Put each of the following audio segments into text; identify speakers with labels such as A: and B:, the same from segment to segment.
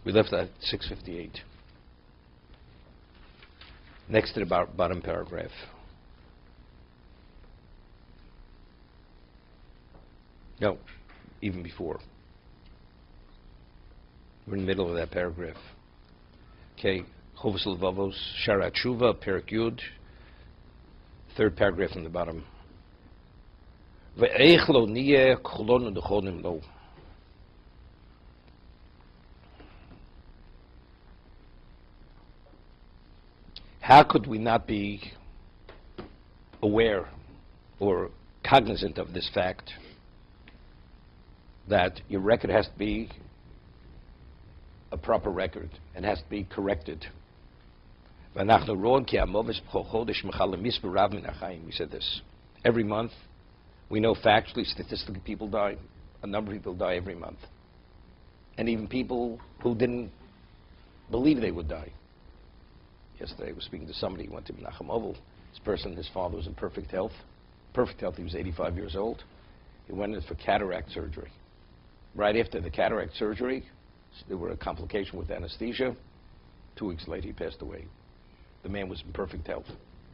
A: We left at 6:58. Next to the bottom paragraph. No, even before. We're in the middle of that paragraph. Okay, Chovos HaLevavos, Shara Tshuva, Perak Yud, third paragraph from the bottom. Ve'eich lo niyeh k'cholonu dechonim lo. How could we not be aware or cognizant of this fact that your record has to be a proper record and has to be corrected? We said this. Every month, we know factually, statistically, people die. A number of people die every month. And even people who didn't believe they would die. Yesterday I was speaking to somebody who went to Menachem Oval. This person, his father was in perfect health. Perfect health, he was 85 years old. He went in for cataract surgery. Right after the cataract surgery, there were a complication with anesthesia. 2 weeks later, he passed away. The man was in perfect health.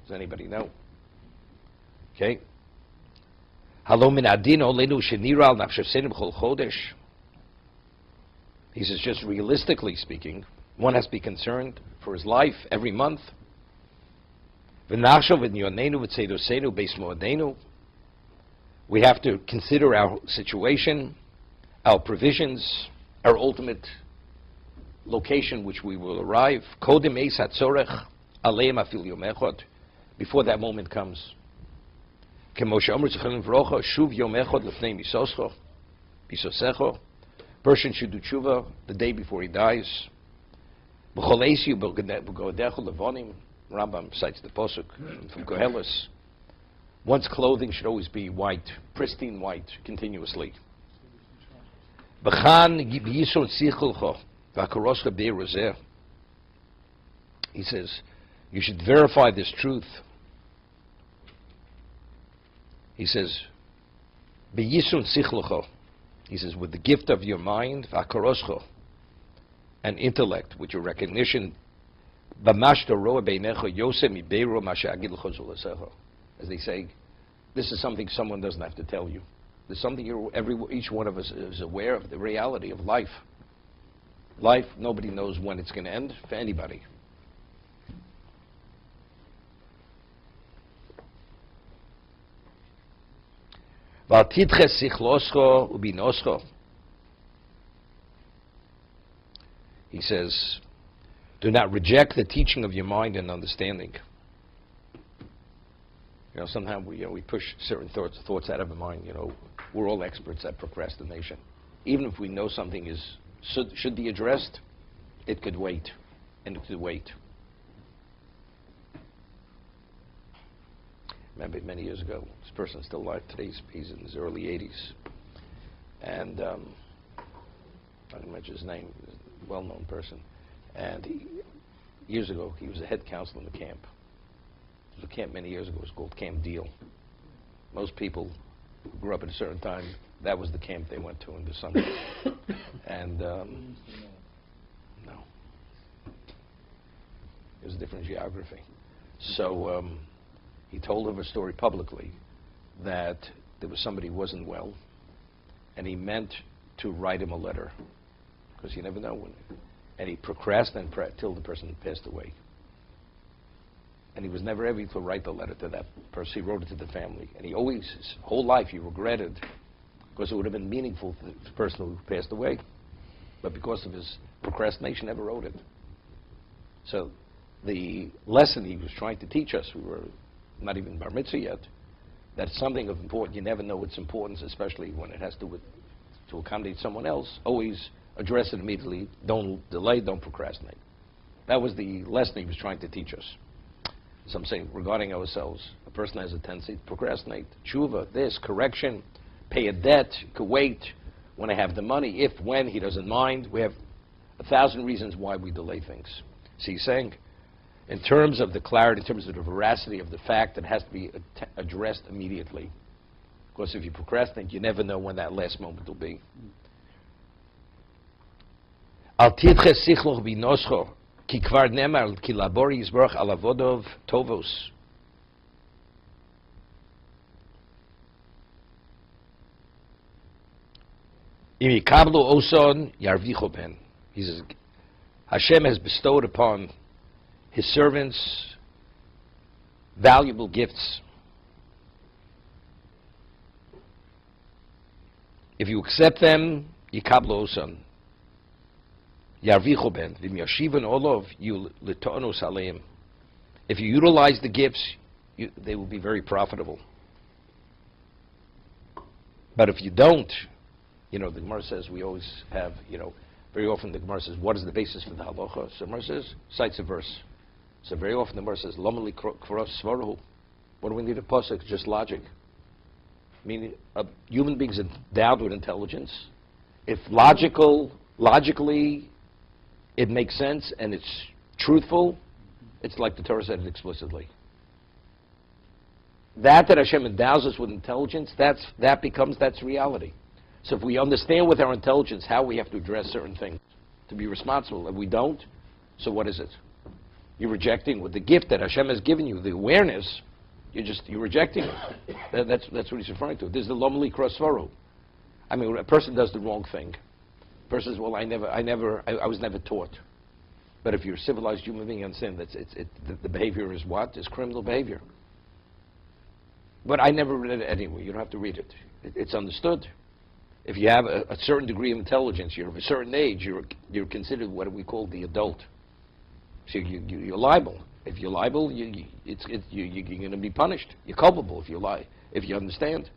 A: Does anybody know? Okay. He says, just realistically speaking, one has to be concerned for his life every month. We have to consider our situation, our provisions, our ultimate location which we will arrive. Before that moment comes. Person should do tshuva the day before he dies. Rambam cites the posuk from Koheles. One's clothing should always be white, pristine white, continuously. He says, you should verify this truth. He says, he says, with the gift of your mind, and intellect, with your recognition, as they say, this is something someone doesn't have to tell you. There's something each one of us is aware of, the reality of life. Life, nobody knows when it's going to end for anybody. He says, do not reject the teaching of your mind and understanding. You know, sometimes we push certain thoughts out of our mind. You know, we're all experts at procrastination. Even if we know something should be addressed, it could wait, and it could wait. Remember, many years ago, this person's still alive today. He's in his early 80s, and I don't mention his name. He's a well-known person, and years ago he was a head counselor in the camp. The camp many years ago was called Camp Deal. Most people who grew up at a certain time, that was the camp they went to in the summer. And no, it was a different geography. So he told of a story publicly that there was somebody who wasn't well, and he meant to write him a letter, because you never know when. And he procrastinated till the person passed away. And he was never able to write the letter to that person. He wrote it to the family. And he always, his whole life, he regretted, because it would have been meaningful to the person who passed away. But because of his procrastination, never wrote it. So the lesson he was trying to teach us, we were not even bar mitzvah yet, that something of importance, you never know its importance, especially when it has to accommodate someone else. Always address it immediately. Don't delay, don't procrastinate. That was the lesson he was trying to teach us. So I'm saying, regarding ourselves, a person has a tendency to procrastinate. Tshuva, this, correction, pay a debt, could wait, when I have the money, if, when, he doesn't mind. We have 1,000 reasons why we delay things. So he's saying, in terms of the clarity, in terms of the veracity of the fact, it has to be addressed immediately. Because if you procrastinate, you never know when that last moment will be. Al tidche sichloch binoscho, ki kvar nemar ki labori yisborach alavodov tovos. Im yikablu oson yarvicho ben. He says, Hashem has bestowed upon His servants valuable gifts. If you accept them, yikablu oson. Yarvicho ben, v'im yashivan olov you litonos aleim. If you utilize the gifts, they will be very profitable. But if you don't, the Gemara says we always have, very often the Gemara says, what is the basis for the halacha? So the Gemara says, cites a verse. So very often the Gemara says, Lomali kros svarhu. What do we need a pasuk? It's just logic. Meaning, human beings endowed with intelligence. If logically, it makes sense and it's truthful, it's like the Torah said it explicitly. That Hashem endows us with intelligence, that's reality. So if we understand with our intelligence how we have to address certain things, to be responsible, if we don't, so what is it? You're rejecting with the gift that Hashem has given you, the awareness, you're rejecting it. That's what he's referring to. This is the lomali krasvaru. I mean, when a person does the wrong thing, a person says, well, I was never taught. But if you're a civilized human being, you understand that the behavior is what? Is criminal behavior. But I never read it anyway. You don't have to read it. It's understood. If you have a certain degree of intelligence, you're of a certain age, you're considered what we call the adult. So you're liable. If you're liable, you're going to be punished. You're culpable if you lie, if you understand.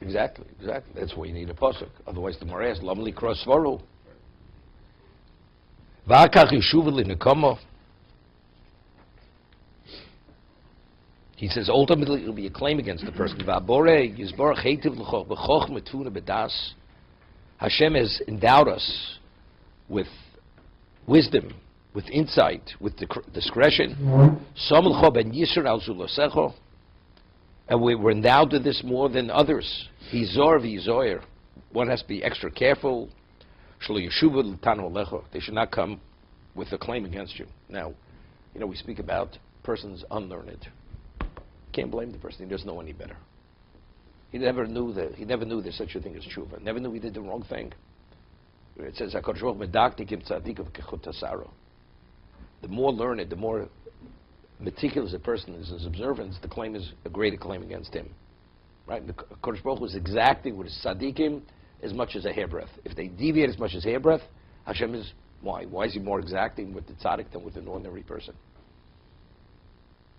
A: Exactly. That's why you need a pasuk. Otherwise, the Gemara asks, "Lamli kros svaru." V'akach yeshuva l'nekamo. He says ultimately it will be a claim against the person. V'abore yizborach heitiv l'choch b'chochma tuna b'das. Hashem has endowed us with wisdom, with insight, with discretion. Som l'cho ben yisur al zulasecho. And we're endowed with this more than others. Hizor v'yizoyer. One has to be extra careful. Shlo yeshuva l'tanu alecho. They should not come with a claim against you. Now, we speak about persons unlearned. Can't blame the person. He doesn't know any better. He never knew there's such a thing as tshuva. Never knew he did the wrong thing. It says, the more learned, the more meticulous a person is in his observance, the claim is a greater claim against him. Right? The Kodesh Baruch Hu is exacting with his tzaddikim as much as a hairbreadth. If they deviate as much as hairbreadth, Hashem is, why? Why is he more exacting with the tzaddik than with an ordinary person?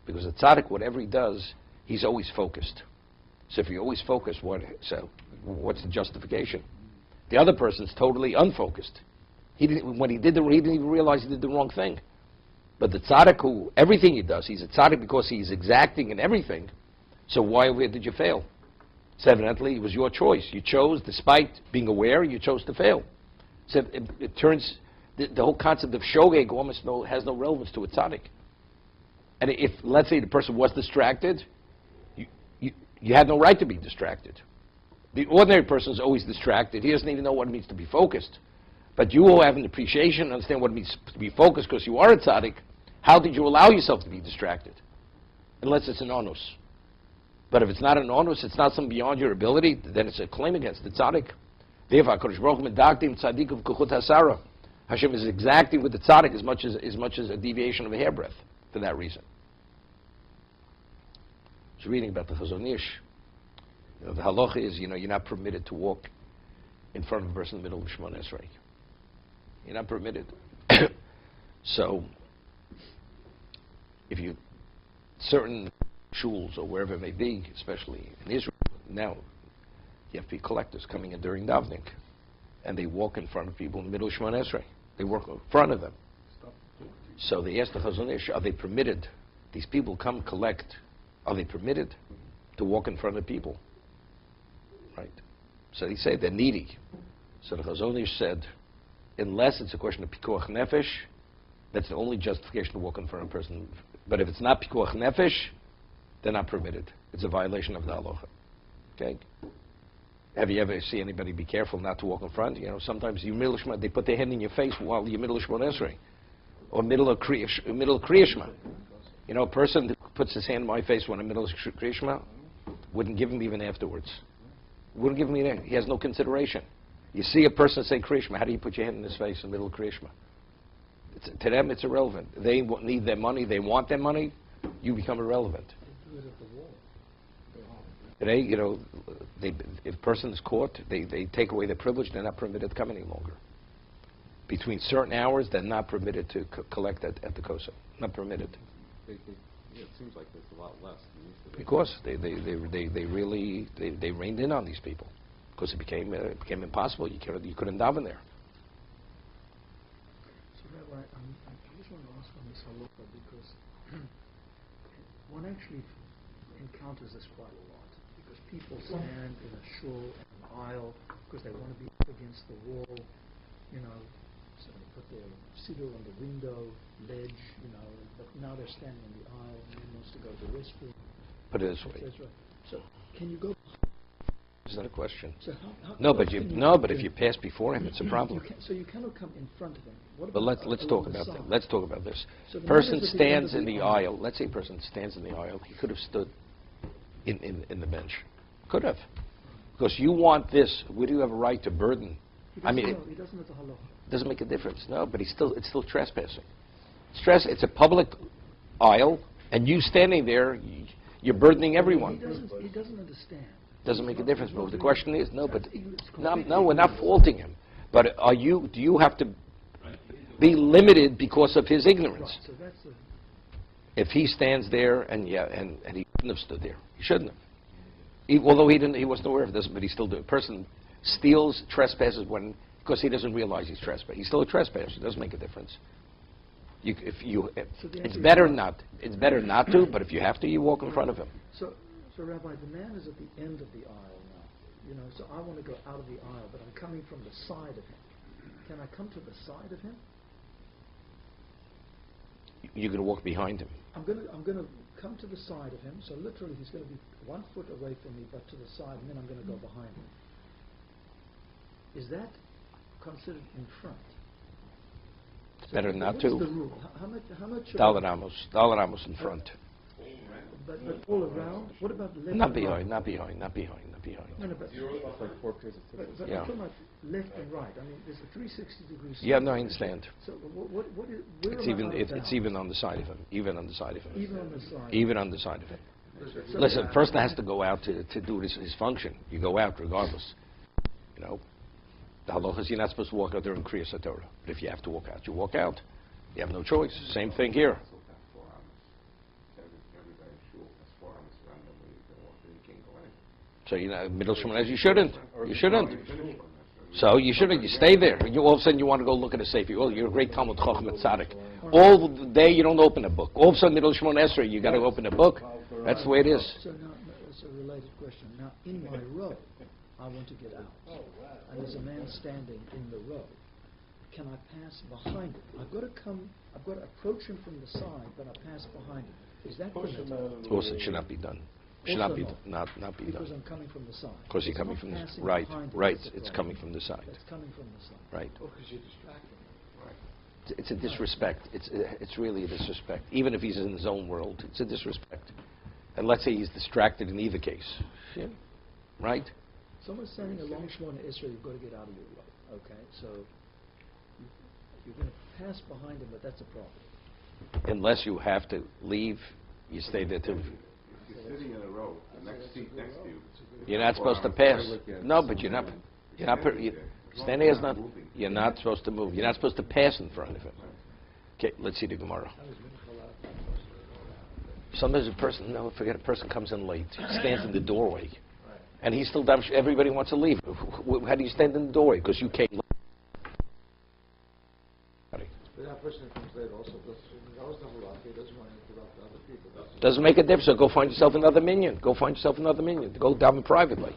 A: Because the tzaddik, whatever he does, he's always focused. So if you're always focused, what's the justification? The other person's totally unfocused. He didn't even realize he did the wrong thing. But the tzaddik who, everything he does, he's a tzaddik because he's exacting in everything. So where did you fail? So evidently, it was your choice. You chose, despite being aware, you chose to fail. So it turns, the whole concept of shogeg almost has no relevance to a tzaddik. And if, let's say, the person was distracted, you had no right to be distracted. The ordinary person is always distracted. He doesn't even know what it means to be focused. But you will have an appreciation, understand what it means to be focused because you are a tzaddik. How did you allow yourself to be distracted? Unless it's an onus. But if it's not an onus, it's not something beyond your ability, then it's a claim against the tzaddik. Therefore, HaKadosh Baruch Hu medaktim tzaddik of kuchut hasara. Hashem is exacting with the tzaddik as much as a deviation of a hairbreadth for that reason. I was reading about the Chazon Ish. The halacha is, you're not permitted to walk in front of a person in the middle of Shemona Esrei. You're not permitted. So, if you, certain shuls or wherever it may be, especially in Israel, now you have to be collectors coming in during davening, and they walk in front of people in the middle of Shemona Esrei. They walk in front of them. So they asked the Chazon Ish, are they permitted? These people come collect. Are they permitted to walk in front of people? Right. So they say they're needy. So the Chazon Ish said, unless it's a question of pikuach nefesh, that's the only justification to walk in front of a person. But if it's not pikuach nefesh, they're not permitted. It's a violation of the halacha. Okay? Have you ever seen anybody be careful not to walk in front? You know, sometimes you middle shema, they put their hand in your face while you're middle shema esrei, or middle of kriya shema. You know, a person that puts his hand in my face when I'm middle of kriya shema wouldn't give him even afterwards. Wouldn't give him even. He has no consideration. You see a person say kriya shema, how do you put your hand in his face in the middle of kriya shema? To them, it's irrelevant. They need their money. They want their money. You become irrelevant. Today, you know, if a person is caught, they take away their privilege. They're not permitted to come any longer. Between certain hours, they're not permitted to collect at the kosa. Not permitted.
B: Yeah, it seems like there's a lot less than used to be.
A: Because they really reined in on these people because it became impossible. You couldn't daven there.
C: So Rabbi, I just want to ask on this halacha because one actually encounters this quite a lot because people stand in a shul, in an aisle, because they want to be up against the wall, you know, so they put their siddur on the window ledge, you know, but now they're standing in the aisle and one wants to go to the restroom.
A: Put it this way.
C: That's right. So can you go?
A: Is that a question?
C: So how
A: No, but if you pass before him, it's a problem.
C: So you cannot come in front of him. What
A: But
C: about
A: let's
C: along
A: talk
C: the
A: about
C: side?
A: that. Let's talk about this.
C: So the
A: Person
C: man is at the
A: stands
C: end
A: in
C: of
A: the
C: the
A: aisle. Let's say a person stands in the aisle. He could have stood in the bench. Could have. Because you want this. Would you have a right to burden? I mean,
C: he doesn't have the halacha.
A: it doesn't make a difference. No, but it's still trespassing. It's a public aisle, and you standing there, you're burdening everyone.
C: He doesn't understand.
A: Doesn't make a difference. But the question is, no, we're not faulting him. But do you have to be limited because of his ignorance?
C: Right, so that's the...
A: If he stands there and he shouldn't have stood there, he shouldn't have. Although he wasn't aware of this, but he still did. A person steals, trespasses because he doesn't realize he's trespassing. He's still a trespasser. It doesn't make a difference. It's better not. It's better not to. But if you have to, you walk in front of him.
C: So Rabbi, the man is at the end of the aisle now. You know, so I want to go out of the aisle, but I'm coming from the side of him. Can I come to the side of him?
A: You're going to walk behind him.
C: I'm going to come to the side of him. So literally, he's going to be 1 foot away from me, but to the side, and then I'm going to go behind him. Is that considered in front?
A: It's better not
C: What's
A: to.
C: the rule? How much?
A: Dollar Ramos in front.
C: But all around. What about left?
A: Not
C: and
A: behind.
C: right?
A: Not behind.
C: No, but
B: It's like 4 pairs of tickets.
C: But
A: Yeah.
C: I'm talking about left and right. I mean, there's a 360 degrees.
A: Yeah, no, I understand.
C: So what is, where
A: It's
C: am I
A: even
C: out of
A: it's
C: bounds?
A: even on the side of him. Even on the side of him.
C: Even on the side.
A: Even on the side of him.
C: So
A: Listen, a person has to go out to do his function. You go out regardless. You know, the halacha is you're not supposed to walk out there in Kriya Torah. But if you have to walk out, you walk out. You have no choice. Same thing here. So middle shemona, you shouldn't. You shouldn't. So you shouldn't. You stay there. All of a sudden you want to go look at a sefer. Well, you're a great Talmud Chacham and Tzaddik. All the day you don't open a book. All of a sudden middle shemona esrei, you got to open a book. That's the way it is.
C: So now, it's a related question. Now, in my row, I want to get out. And there's a man standing in the row. Can I pass behind him? I've got to approach him from the side, but I pass behind him. Is that permitted?
A: Of course, it should not be done. Should not be not be
C: Because
A: done.
C: I'm coming from the side.
A: Because you're
C: It's
A: coming
C: not
A: from the
C: passing
A: right.
C: behind him
A: Right.
C: that's the
A: It's
C: problem.
A: coming from the side.
C: It's coming from the side.
A: Right.
C: Oh, because you're distracting him.
A: It's a disrespect. It's really a disrespect. Even if he's in his own world, it's a disrespect. And let's say he's distracted in either case. Yeah. Right?
C: Someone's standing along Shemona Israel, you've got to get out of your row. Okay, so you're going to pass behind him, but that's a problem.
A: Unless you have to leave, you stay there till.
B: If you're sitting in a row, the next seat next to you.
A: You're not supposed to pass. No, but you're not. Standing is not. You're not supposed to move. You're not supposed to pass in front of him. Okay, let's see the Gemara. Sometimes a person comes in late, stands in the doorway, and he's still down. Everybody wants to leave. How do you stand in the doorway? Because you came late.
D: But that person who comes late also doesn't want to interrupt other people.
A: Doesn't make a difference. So go find yourself another minion. Go daven privately.